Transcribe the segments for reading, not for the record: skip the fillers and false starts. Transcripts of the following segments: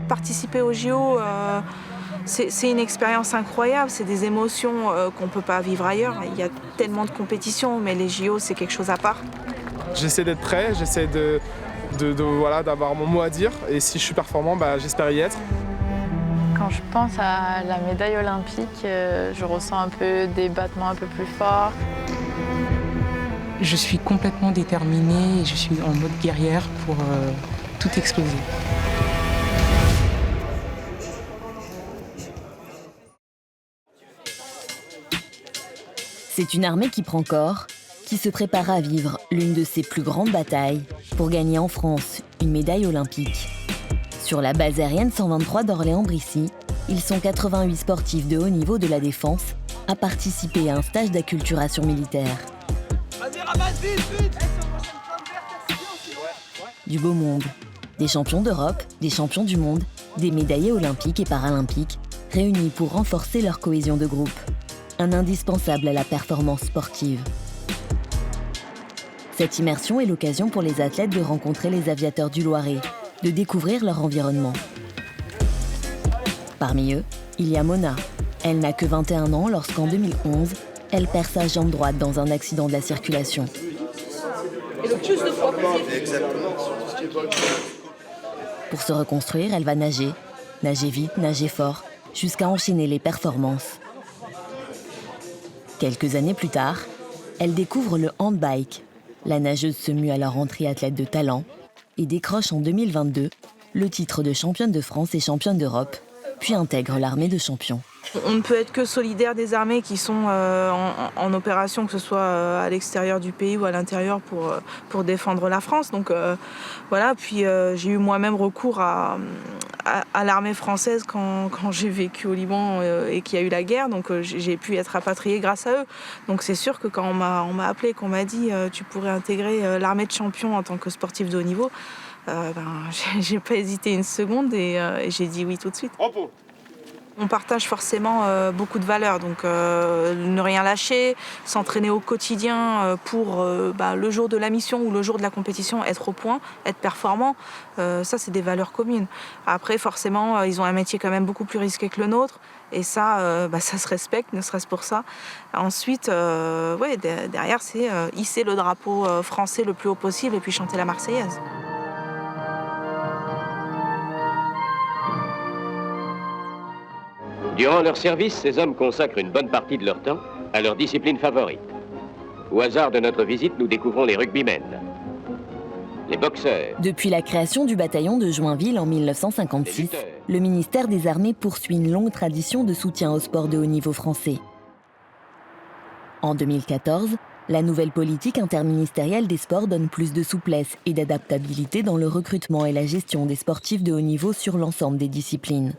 Participer aux JO, c'est une expérience incroyable, c'est des émotions qu'on ne peut pas vivre ailleurs. Il y a tellement de compétitions, mais les JO, c'est quelque chose à part. J'essaie d'être prêt, j'essaie d'avoir mon mot à dire, et si je suis performant, j'espère y être. Quand je pense à la médaille olympique, je ressens un peu des battements un peu plus forts. Je suis complètement déterminée et je suis en mode guerrière pour tout exploser. C'est une armée qui prend corps, qui se prépare à vivre l'une de ses plus grandes batailles pour gagner en France une médaille olympique. Sur la base aérienne 123 d'Orléans-Brissy, ils sont 88 sportifs de haut niveau de la défense à participer à un stage d'acculturation militaire. Du beau monde, des champions d'Europe, des champions du monde, des médaillés olympiques et paralympiques, réunis pour renforcer leur cohésion de groupe. Un indispensable à la performance sportive. Cette immersion est l'occasion pour les athlètes de rencontrer les aviateurs du Loiret, de découvrir leur environnement. Parmi eux, il y a Mona. Elle n'a que 21 ans lorsqu'en 2011, elle perd sa jambe droite dans un accident de la circulation. Et le plus de fois possible. Pour se reconstruire, elle va nager vite, nager fort, jusqu'à enchaîner les performances. Quelques années plus tard, elle découvre le handbike. La nageuse se mue alors en triathlète de talent et décroche en 2022 le titre de championne de France et championne d'Europe, puis intègre l'armée de champions. On ne peut être que solidaire des armées qui sont en opération, que ce soit à l'extérieur du pays ou à l'intérieur pour défendre la France. Donc voilà, puis j'ai eu moi-même recours à l'armée française quand j'ai vécu au Liban et qu'il y a eu la guerre. Donc j'ai pu être rapatriée grâce à eux. Donc c'est sûr que quand on m'a appelé, qu'on m'a dit tu pourrais intégrer l'armée de champions en tant que sportif de haut niveau, j'ai pas hésité une seconde et j'ai dit oui tout de suite. On partage forcément beaucoup de valeurs, donc ne rien lâcher, s'entraîner au quotidien pour le jour de la mission ou le jour de la compétition, être au point, être performant, ça c'est des valeurs communes. Après forcément ils ont un métier quand même beaucoup plus risqué que le nôtre et ça se respecte, ne serait-ce pour ça. Ensuite, derrière c'est hisser le drapeau français le plus haut possible et puis chanter la Marseillaise. Durant leur service, ces hommes consacrent une bonne partie de leur temps à leur discipline favorite. Au hasard de notre visite, nous découvrons les rugbymen, les boxeurs. Depuis la création du bataillon de Joinville en 1956, le ministère des Armées poursuit une longue tradition de soutien au sport de haut niveau français. En 2014, la nouvelle politique interministérielle des sports donne plus de souplesse et d'adaptabilité dans le recrutement et la gestion des sportifs de haut niveau sur l'ensemble des disciplines.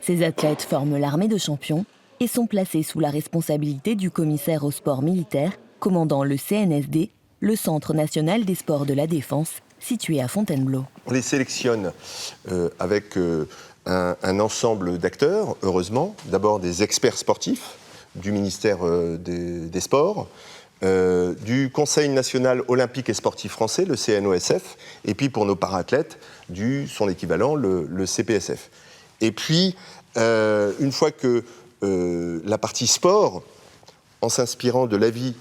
Ces athlètes forment l'armée de champions et sont placés sous la responsabilité du commissaire au sport militaire, commandant le CNSD, le Centre national des sports de la défense, situé à Fontainebleau. On les sélectionne avec un ensemble d'acteurs, heureusement. D'abord des experts sportifs du ministère des Sports, du Conseil national olympique et sportif français, le CNOSF, et puis pour nos para-athlètes, son équivalent, le CPSF. Et puis, une fois que la partie sport, en s'inspirant de l'avis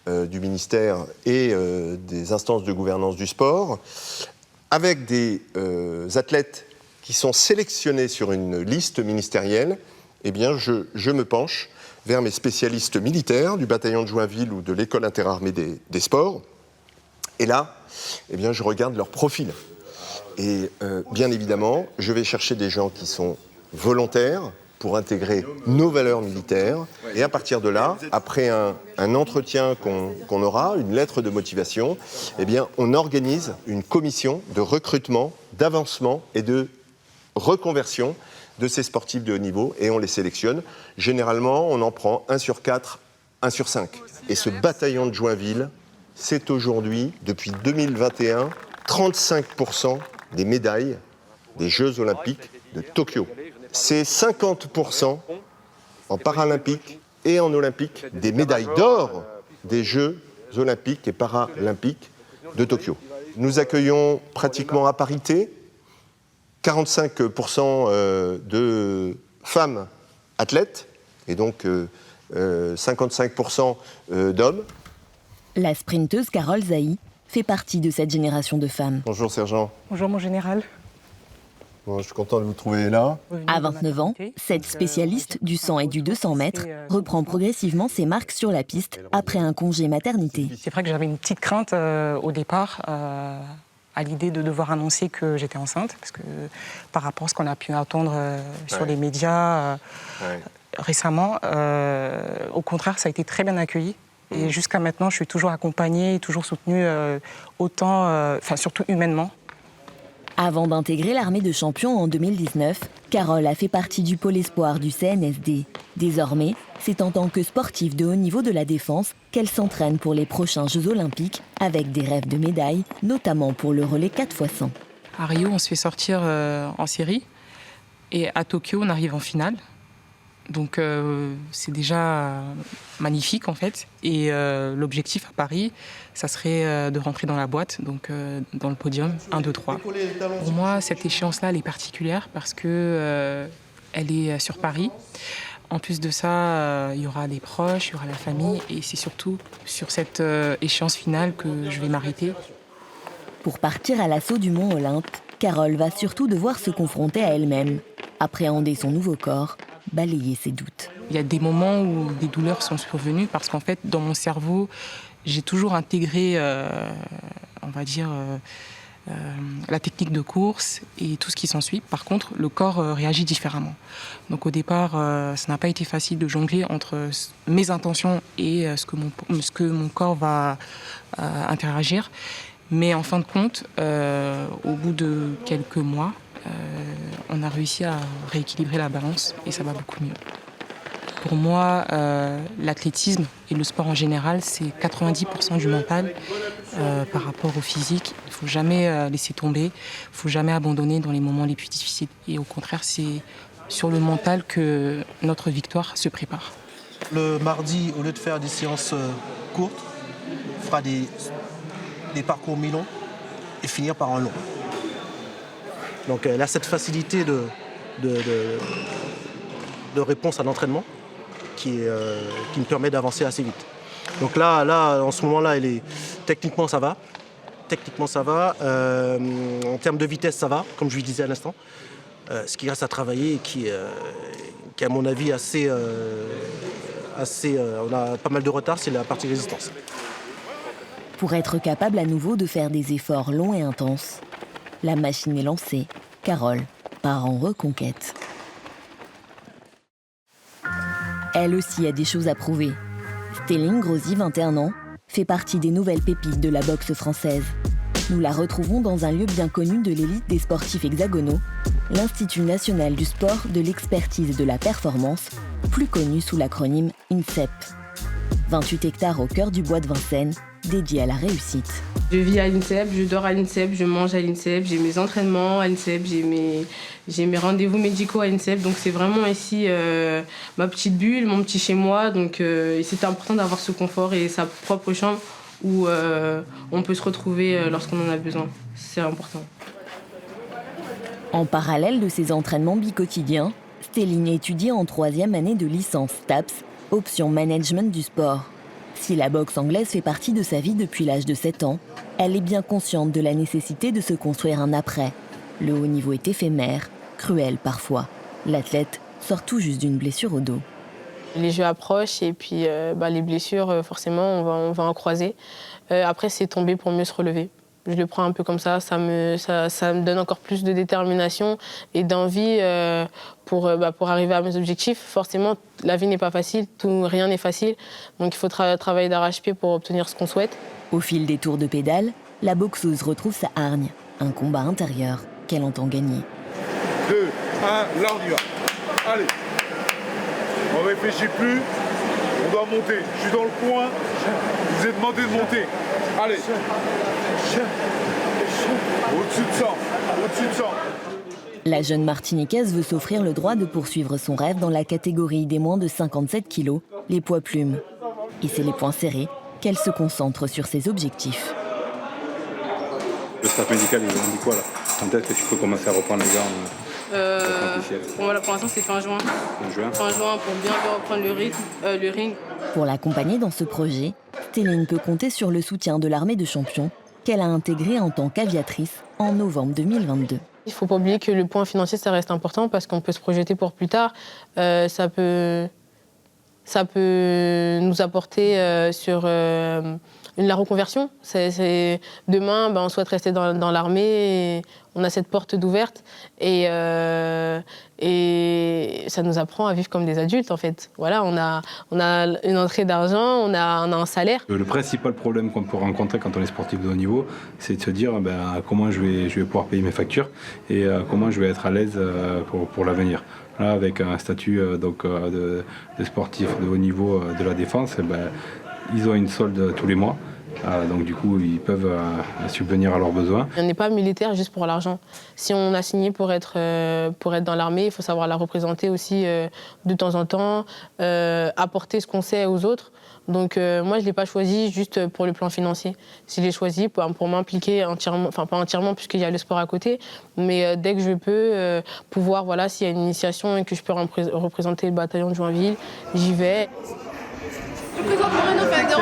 du ministère et des instances de gouvernance du sport, avec des athlètes qui sont sélectionnés sur une liste ministérielle, eh bien, je me penche vers mes spécialistes militaires du bataillon de Joinville ou de l'école interarmée des sports. Et là, eh bien, je regarde leur profil. Et bien évidemment, je vais chercher des gens qui sont volontaires pour intégrer nos valeurs militaires. Et à partir de là, après un entretien qu'on aura, une lettre de motivation, eh bien, on organise une commission de recrutement, d'avancement et de reconversion de ces sportifs de haut niveau et on les sélectionne. Généralement, on en prend 1 sur 4, 1 sur 5. Et ce bataillon de Joinville, c'est aujourd'hui, depuis 2021, 35% des médailles des Jeux Olympiques de Tokyo. C'est 50% en paralympique et en olympique des médailles d'or des Jeux Olympiques et paralympiques de Tokyo. Nous accueillons pratiquement à parité 45% de femmes athlètes et donc 55% d'hommes. La sprinteuse Carole Zahi fait partie de cette génération de femmes. Bonjour sergent. Bonjour mon général. Bon, je suis content de vous trouver là. À 29 ans, cette spécialiste du 100 et du 200 mètres reprend progressivement ses marques sur la piste après un congé maternité. C'est vrai que j'avais une petite crainte au départ à l'idée de devoir annoncer que j'étais enceinte, parce que par rapport à ce qu'on a pu entendre sur les médias récemment, au contraire, ça a été très bien accueilli. Et jusqu'à maintenant, je suis toujours accompagnée et toujours soutenue autant, surtout humainement. Avant d'intégrer l'armée de champions en 2019, Carole a fait partie du pôle espoir du CNSD. Désormais, c'est en tant que sportive de haut niveau de la défense qu'elle s'entraîne pour les prochains Jeux Olympiques avec des rêves de médailles, notamment pour le relais 4x100. À Rio, on se fait sortir en série et à Tokyo, on arrive en finale. Donc c'est déjà magnifique en fait. Et l'objectif à Paris, ça serait de rentrer dans la boîte, donc dans le podium 1, 2, 3. Pour moi, cette échéance-là, elle est particulière parce que elle est sur Paris. En plus de ça, il y aura des proches, il y aura la famille. Et c'est surtout sur cette échéance finale que je vais m'arrêter. Pour partir à l'assaut du Mont Olympe, Carole va surtout devoir se confronter à elle-même, appréhender son nouveau corps, balayer ses doutes. Il y a des moments où des douleurs sont survenues parce qu'en fait, dans mon cerveau, j'ai toujours intégré, on va dire, la technique de course et tout ce qui s'ensuit. Par contre, le corps réagit différemment. Donc au départ, ça n'a pas été facile de jongler entre mes intentions et ce que mon corps va interagir. Mais en fin de compte, au bout de quelques mois, on a réussi à rééquilibrer la balance et ça va beaucoup mieux. Pour moi, l'athlétisme et le sport en général, c'est 90% du mental par rapport au physique. Il ne faut jamais laisser tomber, il ne faut jamais abandonner dans les moments les plus difficiles. Et au contraire, c'est sur le mental que notre victoire se prépare. Le mardi, au lieu de faire des séances courtes, on fera des parcours mi-longs et finir par un long. Donc elle a cette facilité de réponse à l'entraînement qui me permet d'avancer assez vite. Donc là, en ce moment-là, techniquement ça va. En termes de vitesse, ça va, comme je lui disais à l'instant. Ce qui reste à travailler et qui à mon avis, on a pas mal de retard, c'est la partie résistance. Pour être capable à nouveau de faire des efforts longs et intenses, la machine est lancée. Carole part en reconquête. Elle aussi a des choses à prouver. Stelling Grosy, 21 ans, fait partie des nouvelles pépites de la boxe française. Nous la retrouvons dans un lieu bien connu de l'élite des sportifs hexagonaux, l'Institut national du sport, de l'expertise et de la performance, plus connu sous l'acronyme INSEP. 28 hectares au cœur du bois de Vincennes, dédié à la réussite. Je vis à l'INSEP, je dors à l'INSEP, je mange à l'INSEP, j'ai mes entraînements à l'INSEP, j'ai mes rendez-vous médicaux à l'INSEP. Donc c'est vraiment ici ma petite bulle, mon petit chez-moi. Donc c'est important d'avoir ce confort et sa propre chambre où on peut se retrouver lorsqu'on en a besoin. C'est important. En parallèle de ses entraînements bi-quotidiens, Stelling étudie en 3e année de licence TAPS, option management du sport. Si la boxe anglaise fait partie de sa vie depuis l'âge de 7 ans, elle est bien consciente de la nécessité de se construire un après. Le haut niveau est éphémère, cruel parfois. L'athlète sort tout juste d'une blessure au dos. Les jeux approchent et puis les blessures, forcément, on va en croiser. Après, c'est tomber pour mieux se relever. Je le prends un peu comme ça, ça me donne encore plus de détermination et d'envie pour arriver à mes objectifs. Forcément, la vie n'est pas facile, rien n'est facile, donc il faut travailler d'arrache-pied pour obtenir ce qu'on souhaite. Au fil des tours de pédale, la boxeuse retrouve sa hargne, un combat intérieur qu'elle entend gagner. 2, 1, là on y va. Allez, on ne réfléchit plus, on doit monter. Je suis dans le coin, je vous ai demandé de monter. Allez. Au-dessus de 100, au-dessus de 100. La jeune Martiniquaise veut s'offrir le droit de poursuivre son rêve dans la catégorie des moins de 57 kilos, les poids plumes. Et c'est les poings serrés qu'elle se concentre sur ses objectifs. Le staff médical, ils ont dit quoi là? Quand est-ce que tu peux commencer à reprendre les gars pour l'instant, c'est fin juin. Fin juin pour bien reprendre le ring. Pour l'accompagner dans ce projet, Stéline peut compter sur le soutien de l'armée de champions qu'elle a intégré en tant qu'aviatrice en novembre 2022. Il ne faut pas oublier que le point financier, ça reste important parce qu'on peut se projeter pour plus tard. Ça peut nous apporter sur la reconversion. Demain, on souhaite rester dans l'armée, on a cette porte d'ouverte et ça nous apprend à vivre comme des adultes en fait. Voilà, on a une entrée d'argent, on a un salaire. Le principal problème qu'on peut rencontrer quand on est sportif de haut niveau, c'est de se dire comment je vais pouvoir payer mes factures et comment je vais être à l'aise pour l'avenir. Là, avec un statut de sportif de haut niveau de la défense, ils ont une solde tous les mois. Donc du coup, ils peuvent subvenir à leurs besoins. On n'est pas militaire juste pour l'argent. Si on a signé pour être dans l'armée, il faut savoir la représenter aussi de temps en temps, apporter ce qu'on sait aux autres. Donc moi, je ne l'ai pas choisi juste pour le plan financier. Je l'ai choisi pour m'impliquer entièrement, enfin pas entièrement puisqu'il y a le sport à côté, mais dès que je peux pouvoir, voilà, s'il y a une initiation et que je peux représenter le bataillon de Joinville, j'y vais. Je présente Moreno Ferdero,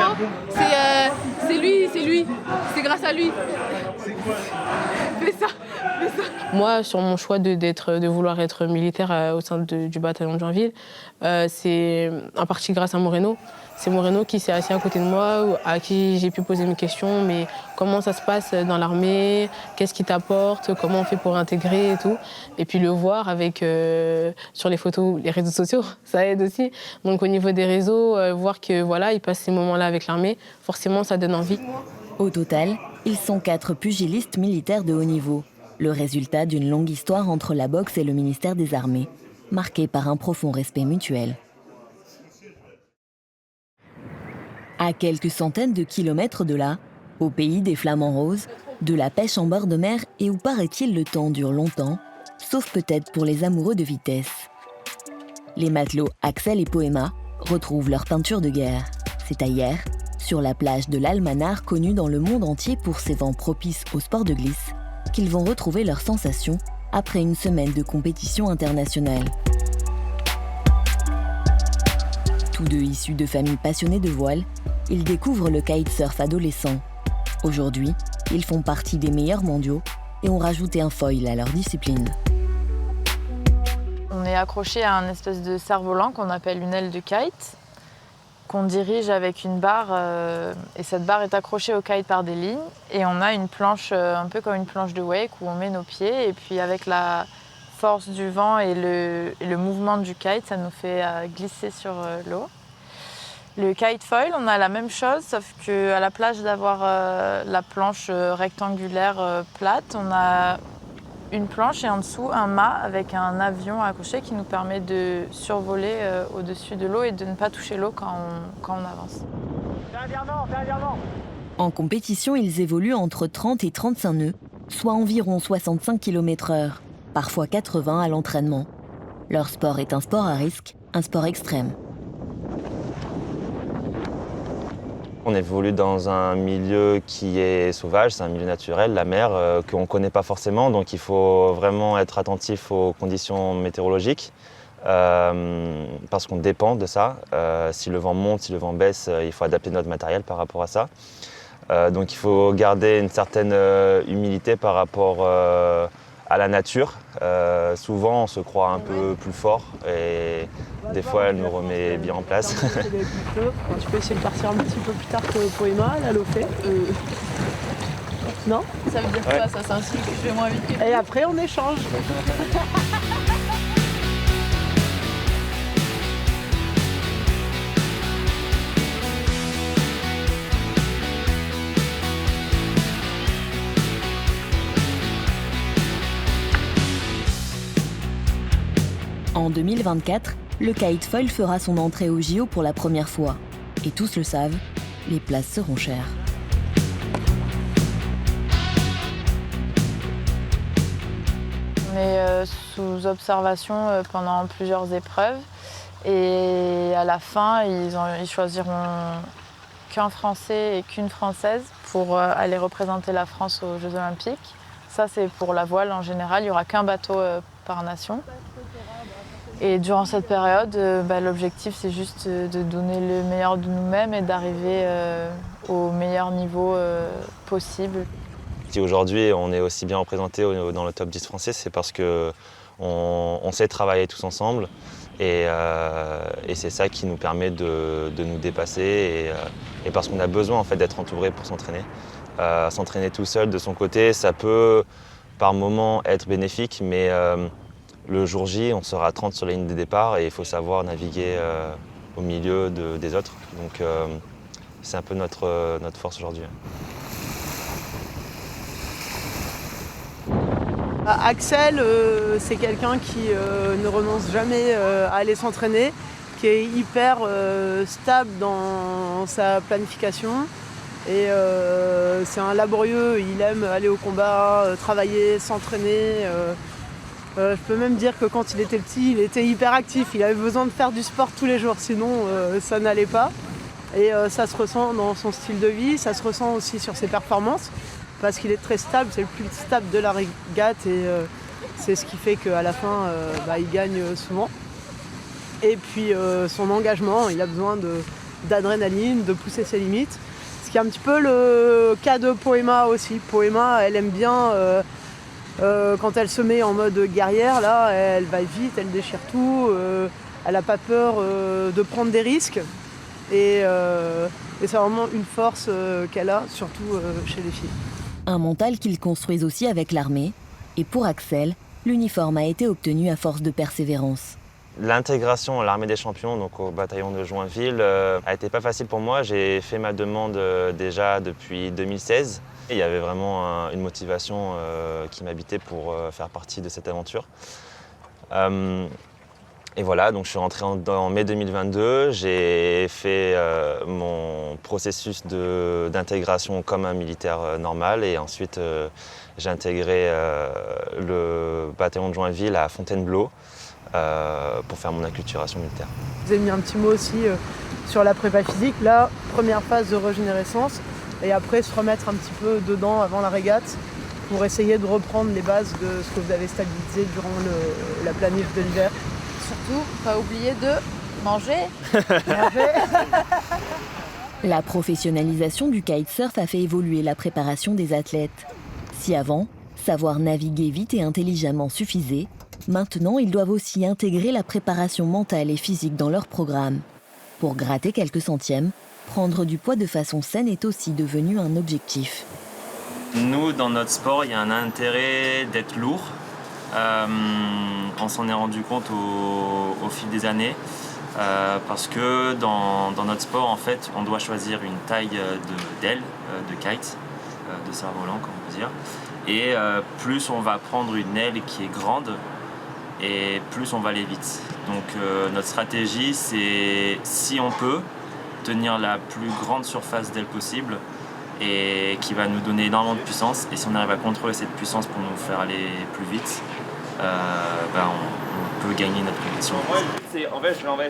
c'est lui, c'est grâce à lui. Fais ça. Moi, sur mon choix de vouloir être militaire au sein du bataillon de Joinville, c'est en partie grâce à Moreno. C'est Moreno qui s'est assis à côté de moi, à qui j'ai pu poser mes questions, mais comment ça se passe dans l'armée, qu'est-ce qui t'apporte, comment on fait pour intégrer et tout. Et puis le voir avec, sur les photos, les réseaux sociaux, ça aide aussi. Donc au niveau des réseaux, voir que voilà, il passe ces moments-là avec l'armée, forcément ça donne envie. Au total, ils sont 4 pugilistes militaires de haut niveau. Le résultat d'une longue histoire entre la boxe et le ministère des Armées, marquée par un profond respect mutuel. À quelques centaines de kilomètres de là, au pays des flamants roses, de la pêche en bord de mer et où paraît-il le temps dure longtemps, sauf peut-être pour les amoureux de vitesse. Les matelots Axel et Poema retrouvent leur peinture de guerre. C'est à Hyères, sur la plage de l'Almanar connue dans le monde entier pour ses vents propices au sport de glisse, qu'ils vont retrouver leurs sensations après une semaine de compétition internationale. Tous deux issus de familles passionnées de voile, ils découvrent le kitesurf adolescent. Aujourd'hui, ils font partie des meilleurs mondiaux et ont rajouté un foil à leur discipline. On est accroché à un espèce de cerf-volant qu'on appelle une aile de kite, qu'on dirige avec une barre, et cette barre est accrochée au kite par des lignes. Et on a une planche, un peu comme une planche de wake, où on met nos pieds, et puis avec la force du vent et le mouvement du kite, ça nous fait glisser sur l'eau. Le kite foil, on a la même chose, sauf qu'à la place d'avoir la planche rectangulaire plate, on a une planche et en dessous un mât avec un avion accroché qui nous permet de survoler au-dessus de l'eau et de ne pas toucher l'eau quand on avance. En compétition, ils évoluent entre 30 et 35 nœuds, soit environ 65 km/h, parfois 80 à l'entraînement. Leur sport est un sport à risque, un sport extrême. On évolue dans un milieu qui est sauvage, c'est un milieu naturel, la mer, qu'on ne connaît pas forcément, donc il faut vraiment être attentif aux conditions météorologiques, parce qu'on dépend de ça. Si le vent monte, si le vent baisse, il faut adapter notre matériel par rapport à ça. Donc il faut garder une certaine humilité par rapport à la nature. Souvent, on se croit un peu plus fort et des fois, elle nous remet bien en place. Tu peux essayer de partir un petit peu plus tard que Poema, là, l'eau fait. Non? Ça veut dire quoi, ça? C'est un signe que je vais moins vite que Et après, on échange. En 2024, le kite foil fera son entrée au JO pour la première fois. Et tous le savent, les places seront chères. On mais sous observation pendant plusieurs épreuves. Et à la fin, ils choisiront qu'un Français et qu'une Française pour aller représenter la France aux Jeux Olympiques. Ça, c'est pour la voile en général, il n'y aura qu'un bateau par nation. Et durant cette période, l'objectif, c'est juste de donner le meilleur de nous-mêmes et d'arriver au meilleur niveau possible. Si aujourd'hui, on est aussi bien représenté dans le top 10 français, c'est parce qu'on sait travailler tous ensemble. Et c'est ça qui nous permet de nous dépasser et parce qu'on a besoin en fait, d'être entouré pour s'entraîner. S'entraîner tout seul de son côté, ça peut par moments être bénéfique, mais le jour J, on sera 30 sur la ligne de départ et il faut savoir naviguer au milieu des autres. Donc c'est un peu notre force aujourd'hui. Axel, c'est quelqu'un qui ne renonce jamais à aller s'entraîner, qui est hyper stable dans sa planification. Et c'est un laborieux, il aime aller au combat, travailler, s'entraîner. Je peux même dire que quand il était petit, il était hyper actif. Il avait besoin de faire du sport tous les jours, sinon ça n'allait pas. Et ça se ressent dans son style de vie, ça se ressent aussi sur ses performances. Parce qu'il est très stable, c'est le plus stable de la régate et c'est ce qui fait qu'à la fin, il gagne souvent. Et puis son engagement, il a besoin d'adrénaline, de pousser ses limites. Ce qui est un petit peu le cas de Poema aussi. Poema, elle aime bien, quand elle se met en mode guerrière, là, elle va vite, elle déchire tout, elle n'a pas peur de prendre des risques. Et c'est vraiment une force qu'elle a, surtout chez les filles. Un mental qu'ils construisent aussi avec l'armée. Et pour Axel, l'uniforme a été obtenu à force de persévérance. L'intégration à l'armée des champions, donc au bataillon de Joinville, a été pas facile pour moi. J'ai fait ma demande déjà depuis 2016. Il y avait vraiment une motivation qui m'habitait pour faire partie de cette aventure. Et voilà, donc je suis rentré en mai 2022, j'ai fait mon processus d'intégration comme un militaire normal et ensuite j'ai intégré le bataillon de Joinville à Fontainebleau pour faire mon acculturation militaire. Vous avez mis un petit mot aussi sur la prépa physique, là, première phase de régénérescence et après se remettre un petit peu dedans avant la régate pour essayer de reprendre les bases de ce que vous avez stabilisé durant la planif de l'hiver. Surtout, pas oublier de manger. La professionnalisation du kitesurf a fait évoluer la préparation des athlètes. Si avant, savoir naviguer vite et intelligemment suffisait, maintenant ils doivent aussi intégrer la préparation mentale et physique dans leur programme. Pour gratter quelques centièmes, prendre du poids de façon saine est aussi devenu un objectif. Nous, dans notre sport, il y a un intérêt d'être lourd. On s'en est rendu compte au fil des années parce que dans notre sport, en fait, on doit choisir une taille d'aile, de kite, de cerf-volant, comme on peut dire. Et plus on va prendre une aile qui est grande, et plus on va aller vite. Donc notre stratégie, c'est, si on peut, tenir la plus grande surface d'aile possible et qui va nous donner énormément de puissance. Et si on arrive à contrôler cette puissance pour nous faire aller plus vite, on peut gagner notre compétition.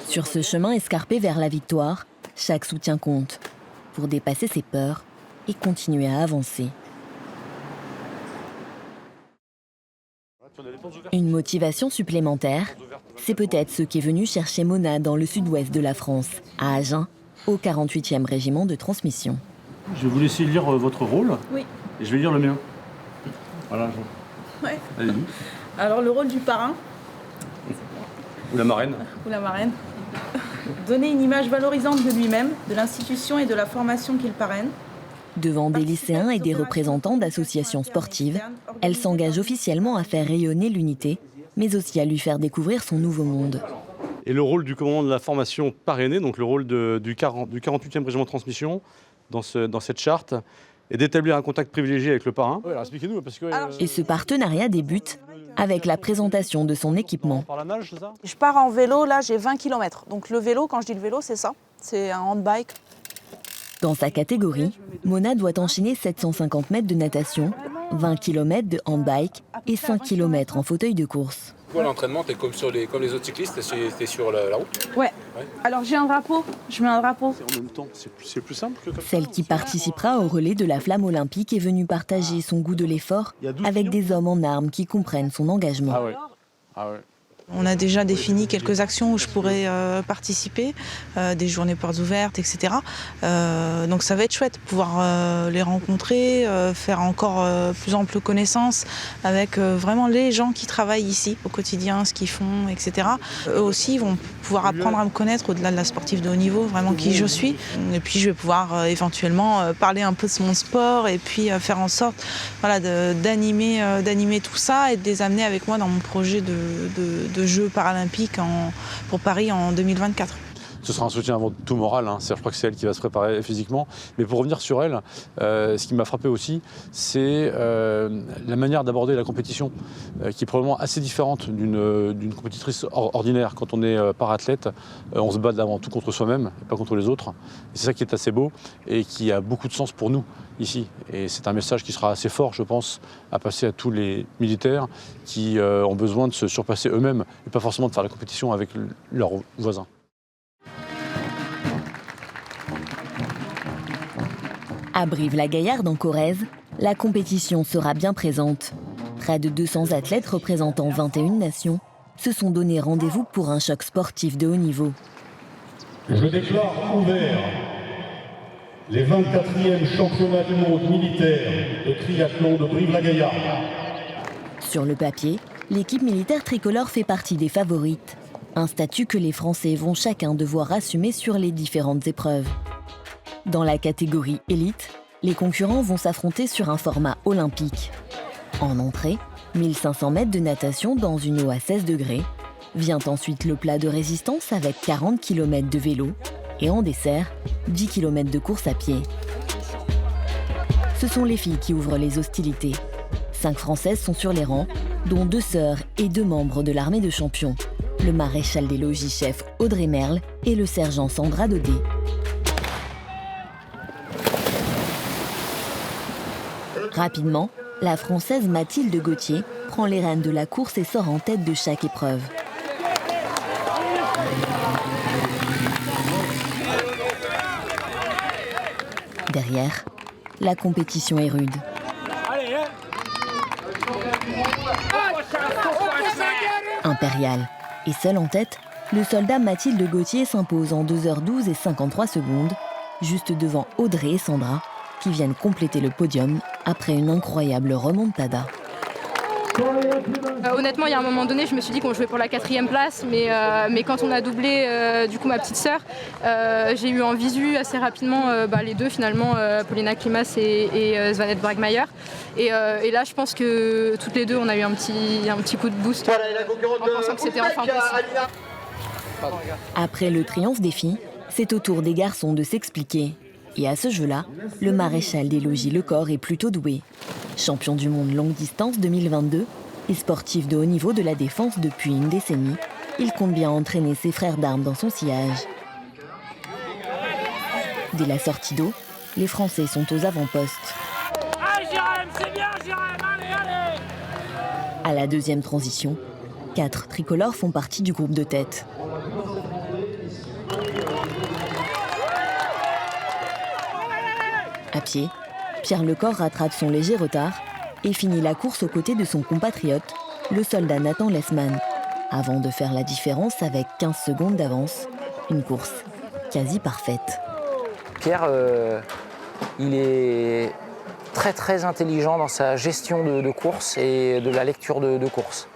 Sur ce chemin escarpé vers la victoire, chaque soutien compte pour dépasser ses peurs et continuer à avancer. Une motivation supplémentaire, c'est peut-être ce qu'est venu chercher Mona dans le sud-ouest de la France, à Agen, au 48e régiment de transmission. Je vais vous laisser lire votre rôle. Oui. Et je vais lire le mien. Voilà. Ouais. Allez-y. Alors le rôle du parrain. Ou la marraine. Ou la marraine. Donner une image valorisante de lui-même, de l'institution et de la formation qu'il parraine. Devant des lycéens et des représentants d'associations sportives, elle s'engage officiellement à faire rayonner l'unité, mais aussi à lui faire découvrir son nouveau monde. Et le rôle du commandant de la formation parrainée, donc le rôle du 48e régiment de transmission dans cette charte, est d'établir un contact privilégié avec le parrain. Ouais, alors expliquez-nous, parce que, Et ce partenariat débute avec la présentation de son équipement. Par la nage, c'est ça ? Je pars en vélo, là j'ai 20 km. Donc le vélo, quand je dis le vélo, c'est ça. C'est un handbike. Dans sa catégorie, Mona doit enchaîner 750 mètres de natation 20 km de handbike et 5 km en fauteuil de course. Toi, l'entraînement, t'es comme les autres cyclistes, t'es sur la route? Ouais. Alors j'ai un drapeau, je mets un drapeau. En même temps, c'est plus simple que comme ça. Celle qui participera au relais de la flamme olympique est venue partager son goût de l'effort avec des hommes en armes qui comprennent son engagement. Ah ouais. Ah ouais. On a déjà défini quelques actions où je pourrais participer, des journées portes ouvertes, etc. Donc ça va être chouette de pouvoir les rencontrer, faire encore plus ample connaissance avec vraiment les gens qui travaillent ici au quotidien, ce qu'ils font, etc. Eux aussi vont pouvoir apprendre à me connaître au-delà de la sportive de haut niveau, vraiment qui je suis. Et puis je vais pouvoir éventuellement parler un peu de mon sport et puis faire en sorte d'animer tout ça et de les amener avec moi dans mon projet de Jeux paralympiques pour Paris en 2024. Ce sera un soutien avant tout moral, hein. Je crois que c'est elle qui va se préparer physiquement. Mais pour revenir sur elle, ce qui m'a frappé aussi, c'est la manière d'aborder la compétition, qui est probablement assez différente d'une compétitrice ordinaire. Quand on est para-athlète, on se bat avant tout contre soi-même, et pas contre les autres. Et c'est ça qui est assez beau et qui a beaucoup de sens pour nous ici. Et c'est un message qui sera assez fort, je pense, à passer à tous les militaires qui ont besoin de se surpasser eux-mêmes et pas forcément de faire la compétition avec leurs voisins. À Brive-la-Gaillarde, en Corrèze, la compétition sera bien présente. Près de 200 athlètes représentant 21 nations se sont donné rendez-vous pour un choc sportif de haut niveau. Je déclare ouvert les 24e championnats du monde militaire de triathlon de Brive-la-Gaillarde. Sur le papier, l'équipe militaire tricolore fait partie des favorites. Un statut que les Français vont chacun devoir assumer sur les différentes épreuves. Dans la catégorie élite, les concurrents vont s'affronter sur un format olympique. En entrée, 1500 mètres de natation dans une eau à 16 degrés. Vient ensuite le plat de résistance avec 40 km de vélo. Et en dessert, 10 km de course à pied. Ce sont les filles qui ouvrent les hostilités. 5 Françaises sont sur les rangs, dont 2 sœurs et 2 membres de l'armée de champions. Le maréchal des logis chef Audrey Merle et le sergent Sandra Daudet. Rapidement, la Française Mathilde Gauthier prend les rênes de la course et sort en tête de chaque épreuve. Derrière, la compétition est rude. Impériale. Et seule en tête, le soldat Mathilde Gauthier s'impose en 2h12 et 53 secondes, juste devant Audrey et Sandra, qui viennent compléter le podium après une incroyable remontada. Honnêtement, il y a un moment donné, je me suis dit qu'on jouait pour la 4e place, mais quand on a doublé du coup ma petite sœur, j'ai eu en visu assez rapidement les deux finalement, Paulina Klimas et Svanette Bragmeier. Et là, je pense que toutes les deux, on a eu un petit coup de boost en pensant que c'était enfin possible. Après le triomphe des filles, c'est au tour des garçons de s'expliquer. Et à ce jeu-là, le maréchal des logis Lecor est plutôt doué. Champion du monde longue distance 2022 et sportif de haut niveau de la défense depuis une décennie, il compte bien entraîner ses frères d'armes dans son sillage. Dès la sortie d'eau, les Français sont aux avant-postes. À la deuxième transition, 4 tricolores font partie du groupe de tête. À pied, Pierre Lecor rattrape son léger retard et finit la course aux côtés de son compatriote, le soldat Nathan Lesman, avant de faire la différence avec 15 secondes d'avance. Une course quasi parfaite. Pierre, il est très intelligent dans sa gestion de course et de la lecture de course.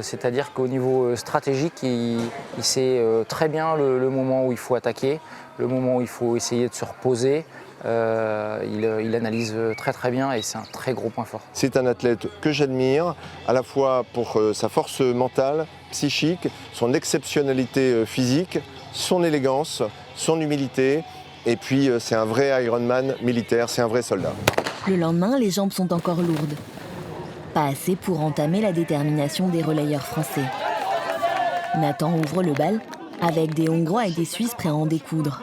C'est-à-dire qu'au niveau stratégique, il sait très bien le moment où il faut attaquer, le moment où il faut essayer de se reposer. Il analyse très bien et c'est un très gros point fort. C'est un athlète que j'admire, à la fois pour sa force mentale, psychique, son exceptionnalité physique, son élégance, son humilité, et puis c'est un vrai Ironman militaire, c'est un vrai soldat. Le lendemain, les jambes sont encore lourdes. Pas assez pour entamer la détermination des relayeurs français. Nathan ouvre le bal avec des Hongrois et des Suisses prêts à en découdre.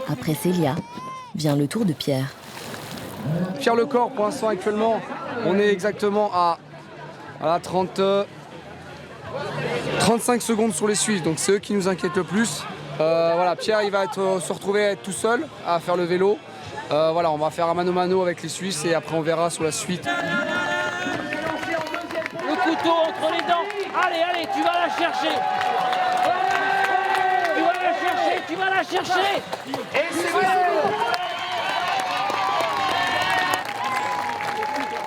Après Célia, vient le tour de Pierre. Pierre Lecor, pour l'instant actuellement, On est exactement à 35 secondes sur les Suisses, donc c'est eux qui nous inquiètent le plus. Voilà, Pierre il va se retrouver à être tout seul à faire le vélo. Voilà, on va faire un mano-mano avec les Suisses et après on verra sur la suite. Le couteau entre les dents. Allez, tu vas la chercher. Tu vas la chercher. Et c'est bon.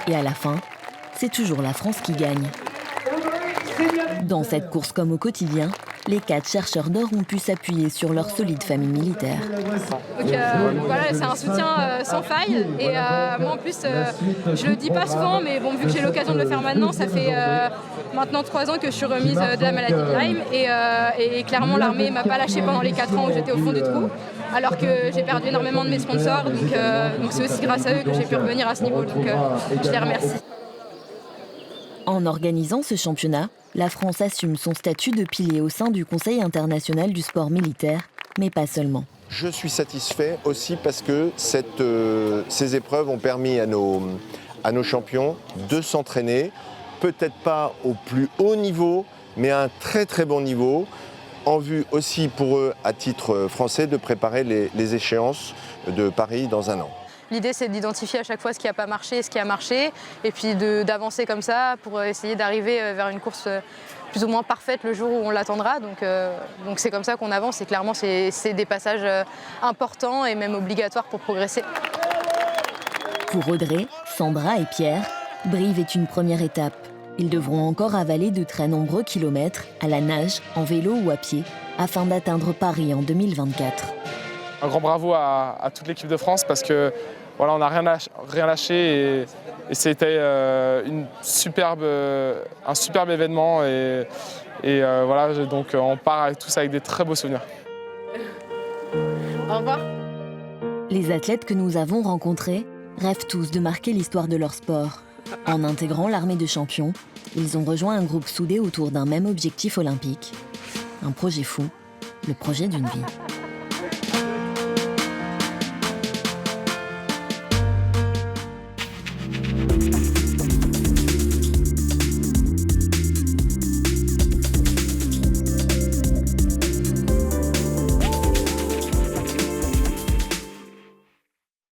Et à la fin, c'est toujours la France qui gagne. Dans cette course comme au quotidien, les 4 chercheurs d'or ont pu s'appuyer sur leur solide famille militaire. Donc voilà, c'est un soutien sans faille. Et moi en plus, je le dis pas souvent, mais bon, vu que j'ai l'occasion de le faire maintenant, ça fait maintenant 3 ans que je suis remise de la maladie de Lyme. Et clairement, l'armée m'a pas lâché pendant les 4 ans où j'étais au fond du trou. Alors que j'ai perdu énormément de mes sponsors. Donc c'est aussi grâce à eux que j'ai pu revenir à ce niveau. Donc je les remercie. En organisant ce championnat, la France assume son statut de pilier au sein du Conseil international du sport militaire, mais pas seulement. Je suis satisfait aussi parce que ces épreuves ont permis à nos champions de s'entraîner, peut-être pas au plus haut niveau, mais à un très très bon niveau, en vue aussi pour eux, à titre français, de préparer les échéances de Paris dans un an. L'idée, c'est d'identifier à chaque fois ce qui n'a pas marché et ce qui a marché, et puis d'avancer comme ça pour essayer d'arriver vers une course plus ou moins parfaite le jour où on l'attendra. Donc c'est comme ça qu'on avance, et clairement, c'est des passages importants et même obligatoires pour progresser. Pour Audrey, Sandra et Pierre, Brive est une première étape. Ils devront encore avaler de très nombreux kilomètres à la nage, en vélo ou à pied, afin d'atteindre Paris en 2024. Un grand bravo à toute l'équipe de France parce que voilà, on n'a rien lâché et c'était un superbe événement et voilà, donc on part tous avec des très beaux souvenirs. Au revoir. Les athlètes que nous avons rencontrés rêvent tous de marquer l'histoire de leur sport. En intégrant l'armée de champions, ils ont rejoint un groupe soudé autour d'un même objectif olympique. Un projet fou, le projet d'une vie.